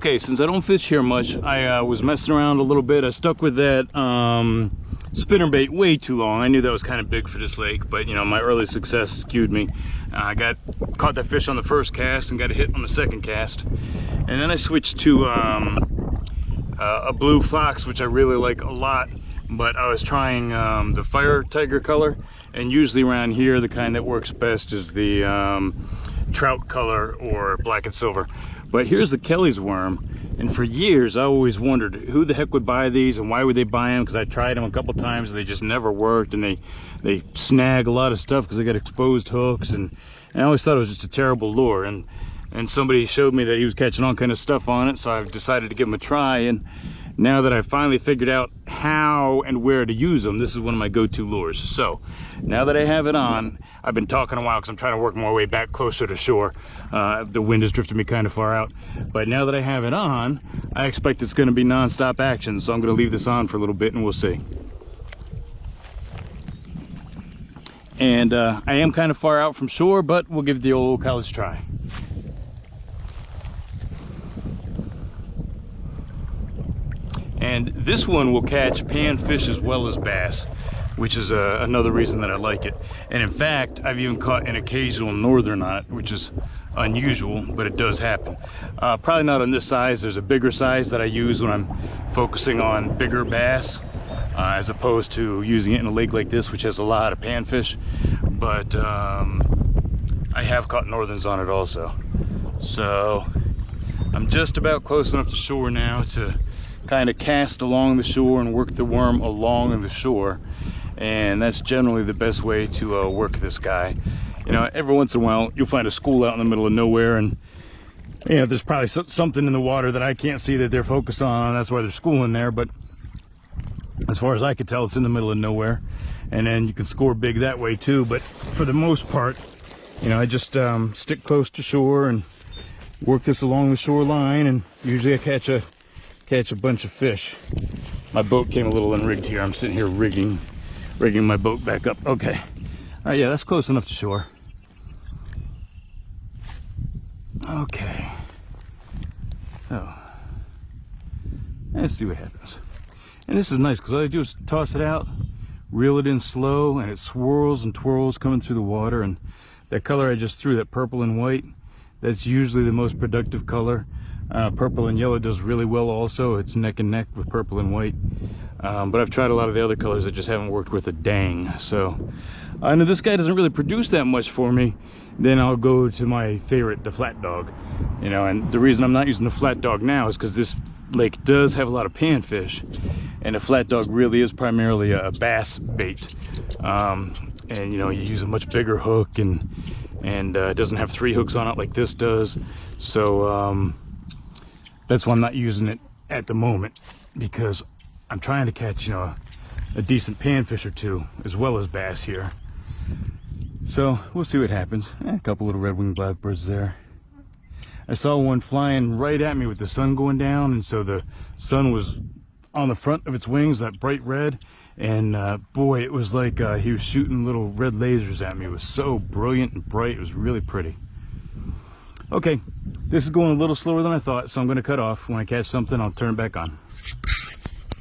Okay, since I don't fish here much, I was messing around a little bit. I stuck with that spinnerbait way too long. I knew that was kind of big for this lake, but you know, my early success skewed me. I caught that fish on the first cast and got a hit on the second cast. And then I switched to a blue fox, which I really like a lot, but I was trying the fire tiger color, and usually around here the kind that works best is the trout color or black and silver. But here's the Kelly's worm, and for years I always wondered who the heck would buy these and why would they buy them, because I tried them a couple times and they just never worked, and they snag a lot of stuff because they got exposed hooks, and I always thought it was just a terrible lure, and somebody showed me that he was catching all kind of stuff on it, so I've decided to give him a try. And now that I've finally figured out how and where to use them, this is one of my go-to lures. So now that I have it on, I've been talking a while because I'm trying to work my way back closer to shore. The wind has drifted me kind of far out, but now that I have it on, I expect it's going to be non-stop action. So I'm going to leave this on for a little bit and we'll see. And I am kind of far out from shore, but we'll give the old college try. And this one will catch panfish as well as bass, which is another reason that I like it. And in fact, I've even caught an occasional northern on it, which is unusual, but it does happen. Probably not on this size. There's a bigger size that I use when I'm focusing on bigger bass, as opposed to using it in a lake like this, which has a lot of panfish. But I have caught northerns on it also. So I'm just about close enough to shore now to kind of cast along the shore and work the worm along the shore, and that's generally the best way to work this guy. You know, every once in a while you'll find a school out in the middle of nowhere, and you know, there's probably something in the water that I can't see that they're focused on, and that's why they're schooling there. But as far as I could tell, it's in the middle of nowhere, and then you can score big that way too. But for the most part, you know, I just stick close to shore and work this along the shoreline, and usually I catch a bunch of fish. My boat came a little unrigged here. I'm sitting here rigging my boat back up. Okay. All right, yeah, that's close enough to shore. Okay. So, let's see what happens. And this is nice because all I do is toss it out, reel it in slow, and it swirls and twirls coming through the water. And that color I just threw, that purple and white, that's usually the most productive color. Purple and yellow does really well also. It's neck and neck with purple and white. But I've tried a lot of the other colors that just haven't worked with a dang. So I know this guy doesn't really produce that much for me. Then I'll go to my favorite, the flat dog. You know, and the reason I'm not using the flat dog now is because this lake does have a lot of panfish, and the flat dog really is primarily a bass bait. And you know, you use a much bigger hook, and it doesn't have 3 hooks on it like this does. So that's why I'm not using it at the moment, because I'm trying to catch, you know, a decent panfish or two as well as bass here. So we'll see what happens. A couple little red-winged blackbirds there. I saw one flying right at me with the sun going down, and so the sun was on the front of its wings, that bright red, and boy, it was like he was shooting little red lasers at me. It was so brilliant and bright. It was really pretty. Okay, this is going a little slower than I thought, so I'm going to cut off. When I catch something, I'll turn it back on.